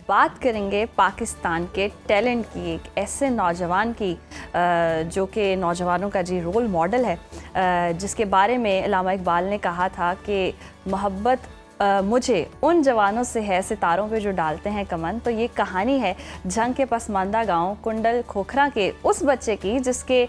बात करेंगे पाकिस्तान के टैलेंट की, एक ऐसे नौजवान की जो कि नौजवानों का जी रोल मॉडल है, जिसके बारे में अल्लामा इकबाल ने कहा था कि मोहब्बत मुझे उन जवानों से है सितारों पे जो डालते हैं कमन। तो ये कहानी है जंग के पसमानदा गांव कुंडल खोखरा के उस बच्चे की जिसके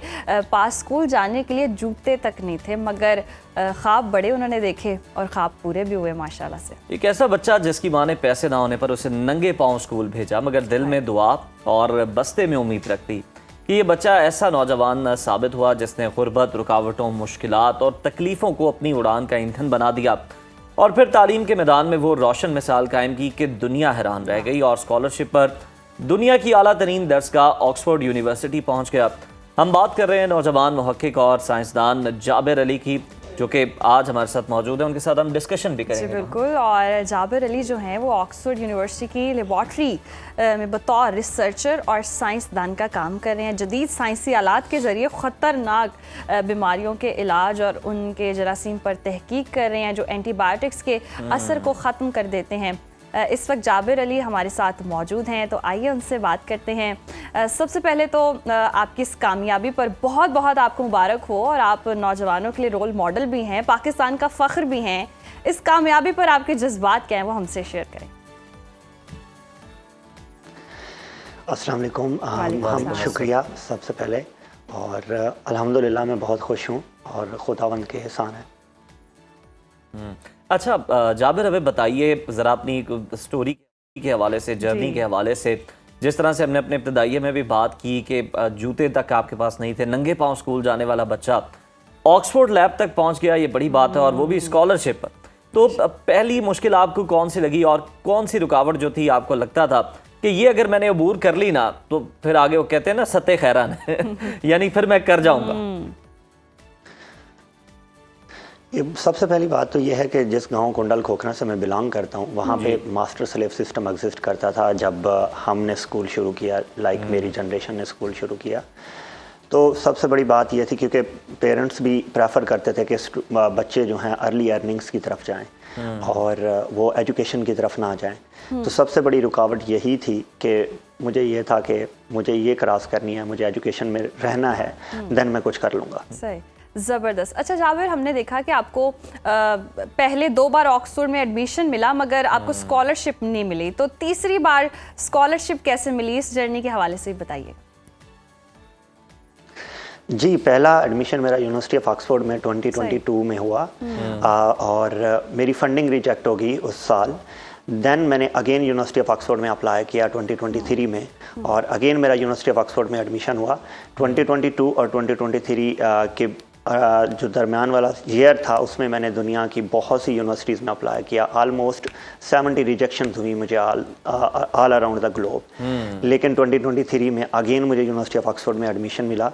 पास स्कूल जाने के लिए जूते तक नहीं थे, मगर ख्वाब बड़े उन्होंने देखे और ख्वाब पूरे भी हुए माशाल्लाह से। एक ऐसा बच्चा जिसकी माँ ने पैसे ना होने पर उसे नंगे पांव स्कूल भेजा, मगर दिल में दुआ और बस्ते में उम्मीद रखती कि ये बच्चा ऐसा नौजवान साबित हुआ जिसने गुर्बत, रुकावटों, मुश्किलात और तकलीफ़ों को अपनी उड़ान का ईंधन बना दिया और फिर तालीम के मैदान में वो रोशन मिसाल कायम की कि दुनिया हैरान रह गई और स्कॉलरशिप पर दुनिया की आला तरीन दर्सगाह ऑक्सफोर्ड यूनिवर्सिटी पहुंच गया। हम बात कर रहे हैं नौजवान मुहक्किक और साइंसदान जाबिर अली की, जो कि आज हमारे साथ मौजूद है। उनके साथ हम डिस्कशन भी करेंगे। जी बिल्कुल। और जाबिर अली जो हैं वो ऑक्सफोर्ड यूनिवर्सिटी की लेबॉर्ट्री में बतौर रिसर्चर और साइंसदान का काम कर रहे हैं। जदीद साइंसी आलात के ज़रिए ख़तरनाक बीमारियों के इलाज और उनके जरासीम पर तहकीक कर रहे हैं जो एंटीबायोटिक्स के असर को ख़त्म कर देते हैं। इस वक्त जाबिर अली हमारे साथ मौजूद हैं, तो आइए उनसे बात करते हैं। सबसे पहले तो आपकी इस कामयाबी पर बहुत बहुत आपको मुबारक हो, और आप नौजवानों के लिए रोल मॉडल भी हैं, पाकिस्तान का फ़ख्र भी हैं। इस कामयाबी पर आपके जज्बात क्या हैं, वो हमसे शेयर करें। अस्सलाम वालेकुम। हम शुक्रिया सबसे पहले, और अल्हम्दुलिल्लाह मैं बहुत खुश हूँ और खुदावंद के एहसान है। अच्छा जाबिर, हमें बताइए ज़रा अपनी स्टोरी के हवाले से, जर्नी के हवाले से। जिस तरह से हमने अपने इब्तदाइये में भी बात की कि जूते तक आपके पास नहीं थे, नंगे पांव स्कूल जाने वाला बच्चा ऑक्सफोर्ड लैब तक पहुंच गया, ये बड़ी बात है, और वो भी स्कॉलरशिप पर। तो पहली मुश्किल आपको कौन सी लगी और कौन सी रुकावट जो थी आपको लगता था कि ये अगर मैंने अबूर कर ली ना तो फिर आगे वो कहते हैं ना सत्ते खैरान यानी फिर मैं कर जाऊंगा। सबसे पहली बात तो यह है कि जिस गांव कुंडल खोखरा से मैं बिलोंग करता हूं, वहां पे मास्टर स्लेव सिस्टम एग्जिस्ट करता था जब हमने स्कूल शुरू किया, मेरी जनरेशन ने स्कूल शुरू किया। तो सबसे बड़ी बात यह थी क्योंकि पेरेंट्स भी प्रेफर करते थे कि बच्चे जो हैं अर्ली अर्निंग्स की तरफ जाएं और वो एजुकेशन की तरफ ना जाएं। तो सबसे बड़ी रुकावट यही थी कि मुझे ये था कि मुझे ये क्रॉस करनी है, मुझे एजुकेशन में रहना है, देन मैं कुछ कर लूँगा। सही, ज़बरदस्त। अच्छा जाबिर, हमने देखा कि आपको पहले 2 बार ऑक्सफोर्ड में एडमिशन मिला, मगर आपको स्कॉलरशिप नहीं मिली, तो तीसरी बार स्कॉलरशिप कैसे मिली? इस जर्नी के हवाले से बताइए। जी, पहला एडमिशन मेरा यूनिवर्सिटी ऑफ ऑक्सफोर्ड में 2022 में हुआ और मेरी फंडिंग रिजेक्ट हो गई उस साल। देन मैंने अगेन यूनिवर्सिटी ऑफ ऑक्सफोर्ड में अप्लाई किया 2023 में, और अगेन मेरा यूनिवर्सिटी ऑफ ऑक्सफोर्ड में एडमिशन हुआ। 2022 और 2023 के जो दरमियान वाला ईयर था उसमें मैंने दुनिया की बहुत सी यूनिवर्सिटीज़ में अप्लाई किया। ऑलमोस्ट 70 रिजेक्शन हुई मुझे ऑल अराउंड द ग्लोब। लेकिन 2023 में अगेन मुझे यूनिवर्सिटी ऑफ ऑक्सफोर्ड में एडमिशन मिला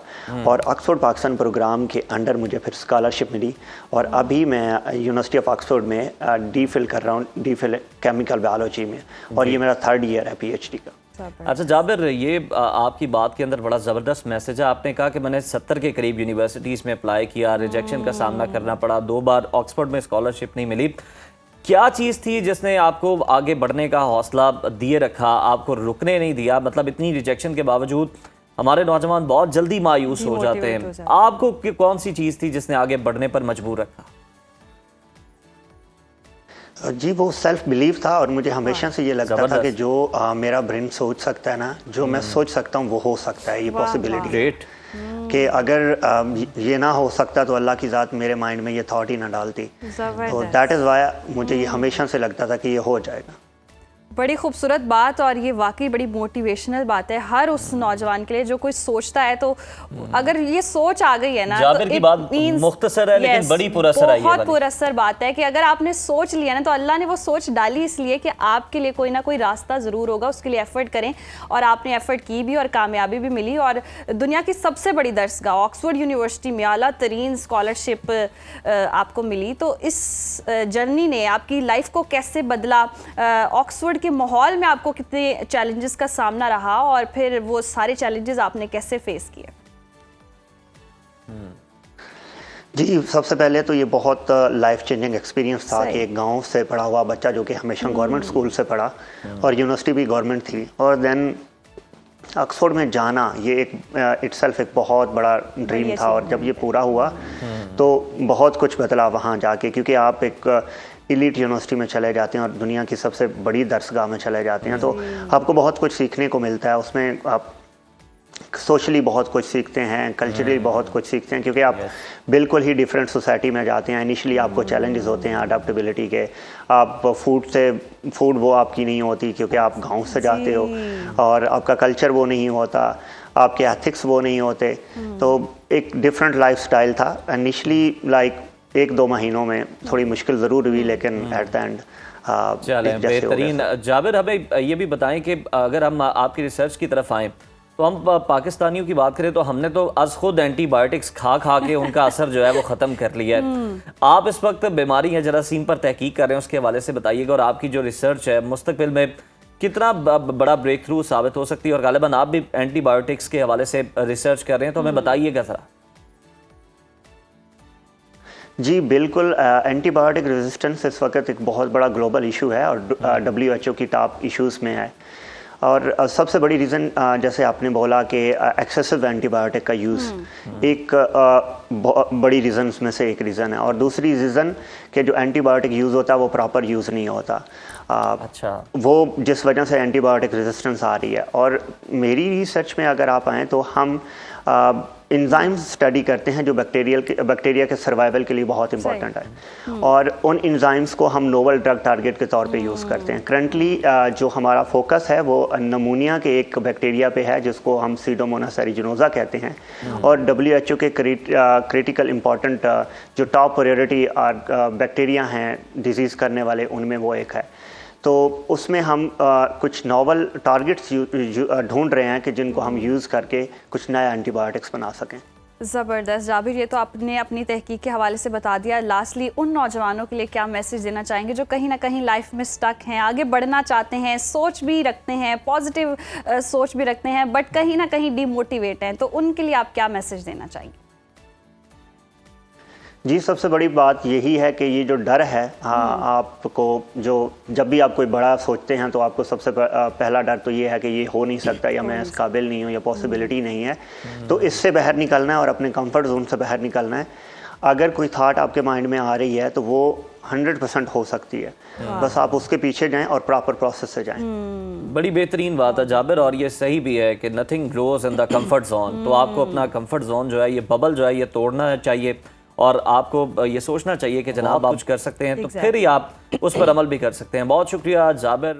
और ऑक्सफोर्ड पाकिस्तान प्रोग्राम के अंडर मुझे फिर स्कॉलरशिप मिली, और अभी मैं यूनिवर्सिटी ऑफ ऑक्सफोर्ड में डी.फिल कर रहा हूँ, डी.फिल केमिकल बायोलॉजी में, और ये मेरा 3rd ईयर है PhD का। अच्छा जाबिर, ये आपकी बात के अंदर बड़ा ज़बरदस्त मैसेज है। आपने कहा कि मैंने 70 के करीब यूनिवर्सिटीज़ में अप्लाई किया, रिजेक्शन का सामना करना पड़ा, 2 बार ऑक्सफोर्ड में स्कॉलरशिप नहीं मिली। क्या चीज़ थी जिसने आपको आगे बढ़ने का हौसला दिए रखा, आपको रुकने नहीं दिया? मतलब इतनी रिजेक्शन के बावजूद हमारे नौजवान बहुत जल्दी मायूस हो जाते हैं, आपको कौन सी चीज़ थी जिसने आगे बढ़ने पर मजबूर रखा? जी, वो सेल्फ बिलीव था, और मुझे हमेशा से ये लगता था कि जो मेरा ब्रेन सोच सकता है ना, जो मैं सोच सकता हूँ वो हो सकता है। ये पॉसिबिलिटी कि अगर ये ना हो सकता तो अल्लाह की ज़ात मेरे माइंड में ये थॉट ही ना डालती। तो दैट इज़ वाई मुझे ये हमेशा से लगता था कि ये हो जाएगा। बड़ी खूबसूरत बात, और ये वाकई बड़ी मोटिवेशनल बात है हर उस नौजवान के लिए जो कोई सोचता है। तो अगर ये सोच आ गई है ना, जाबिर की बात मुख्तसर है लेकिन बड़ी पुरअसर है, बहुत पुरअसर बात है कि अगर आपने सोच लिया ना, तो अल्लाह ने वो सोच डाली इसलिए कि आपके लिए कोई ना कोई रास्ता ज़रूर होगा, उसके लिए एफर्ट करें। और आपने एफर्ट की भी और कामयाबी भी मिली, और दुनिया की सबसे बड़ी दरसगाह ऑक्सफोर्ड यूनिवर्सिटी में आला तरीन स्कॉलरशिप आपको मिली। तो इस जर्नी ने आपकी लाइफ को कैसे बदला? ऑक्सफोर्ड के माहौल में आपको कितने चैलेंजेस का सामना रहा, और फिर वो सारे चैलेंजेस आपने कैसे फेस किए? जी, सबसे पहले तो ये बहुत लाइफ चेंजिंग एक्सपीरियंस था सही। कि एक गांव से पढ़ा हुआ बच्चा जो कि हमेशा गवर्नमेंट स्कूल से पढ़ा और यूनिवर्सिटी भी गवर्नमेंट थी, और देन ऑक्सफोर्ड में जाना, ये एक इटसेल्फ एक बहुत बड़ा ड्रीम था। और जब ये पूरा हुआ तो बहुत कुछ बदला वहाँ जाके, क्योंकि आप एक इलीट यूनिवर्सिटी में चले जाते हैं और दुनिया की सबसे बड़ी दरसगाह में चले जाते हैं, तो आपको बहुत कुछ सीखने को मिलता है। उसमें आप सोशली बहुत कुछ सीखते हैं, कल्चरली बहुत कुछ सीखते हैं, क्योंकि आप बिल्कुल ही डिफरेंट सोसाइटी में जाते हैं। इनिशियली आपको चैलेंजेस होते हैं अडेप्टेबिलिटी के, आप फूड वो आपकी नहीं होती क्योंकि आप गांव से जाते हो, और आपका कल्चर वो नहीं होता, आपके एथिक्स वो नहीं होते, तो एक डिफरेंट लाइफस्टाइल था। इनिशियली लाइक 1-2 महीनों में थोड़ी मुश्किल ज़रूर हुई, लेकिन एट द एंड चलें, बेहतरीन। जाबिर, हमें ये भी बताएं कि अगर हम आपकी रिसर्च की तरफ आएँ तो हम पाकिस्तानियों की बात करें तो हमने तो आज खुद एंटीबायोटिक्स खा के उनका असर जो है वो ख़त्म कर लिया है। आप इस वक्त बीमारी है जरासीम पर तहकीक कर रहे हैं, उसके हवाले से बताइएगा, और आपकी जो रिसर्च है मुस्तकबिल में कितना बड़ा ब्रेक थ्रू साबित हो सकती है, और गालिबन आप भी एंटीबायोटिक्स के हवाले से रिसर्च कर रहे हैं, तो हमें बताइएगा ज़रा। जी बिल्कुल, एंटीबायोटिक रेजिस्टेंस इस वक्त एक बहुत बड़ा ग्लोबल इशू है और WHO की टॉप इश्यूज़ में है। और सबसे बड़ी रीज़न जैसे आपने बोला कि एक्सेसिव एंटीबायोटिक का यूज़ एक बड़ी रीज़न्स में से एक रीज़न है, और दूसरी रीज़न कि जो एंटीबायोटिक यूज़ होता है वो प्रॉपर यूज़ नहीं होता। अच्छा, वो जिस वजह से एंटीबायोटिक रेजिस्टेंस आ रही है। और मेरी रिसर्च में अगर आप आएँ तो हम इंजाइम्स स्टडी करते हैं जो बैक्टीरिया के सर्वाइवल के लिए बहुत इंपॉर्टेंट है, और उन इंजाइम्स को हम नोवल ड्रग टारगेट के तौर पे यूज़ करते हैं। करंटली जो हमारा फोकस है वो नमूनिया के एक बैक्टीरिया पे है जिसको हम सीडोमोनास एरिजिनोसा कहते हैं, और WHO के क्रिटिकल इंपॉर्टेंट जो टॉप प्रायोरिटी बैक्टीरिया हैं डिजीज़ करने वाले, उनमें वो एक है। तो उसमें हम कुछ नॉवल टारगेट्स ढूंढ रहे हैं कि जिनको हम यूज़ करके कुछ नया एंटीबायोटिक्स बना सकें। ज़बरदस्त जाबिर, ये तो आपने अपनी तहकीक के हवाले से बता दिया। लास्टली उन नौजवानों के लिए क्या मैसेज देना चाहेंगे जो कहीं ना कहीं लाइफ में स्टक हैं, आगे बढ़ना चाहते हैं, सोच भी रखते हैं, पॉजिटिव सोच भी रखते हैं, बट कहीं ना कहीं डिमोटिवेट हैं, तो उनके लिए आप क्या मैसेज देना चाहेंगे? जी, सबसे बड़ी बात यही है कि ये जो डर है, आपको जो जब भी आप कोई बड़ा सोचते हैं तो आपको सबसे पहला डर तो ये है कि ये हो नहीं सकता, या मैं इस काबिल नहीं हूँ, या पॉसिबिलिटी नहीं है। तो इससे बाहर निकलना है और अपने कंफर्ट जोन से बाहर निकलना है। अगर कोई थाट आपके माइंड में आ रही है तो वो 100% हो सकती है, बस आप उसके पीछे जाएं और प्रॉपर प्रोसेस से जाएं। बड़ी बेहतरीन बात है जाबिर, और ये सही भी है कि nothing grows in the comfort zone. तो आपको अपना कंफर्ट जोन जो है, ये बबल जो है, ये तोड़ना चाहिए, और आपको ये सोचना चाहिए कि जनाब आप कुछ कर सकते हैं, तो फिर ही आप उस पर अमल भी कर सकते हैं। बहुत शुक्रिया जाबिर।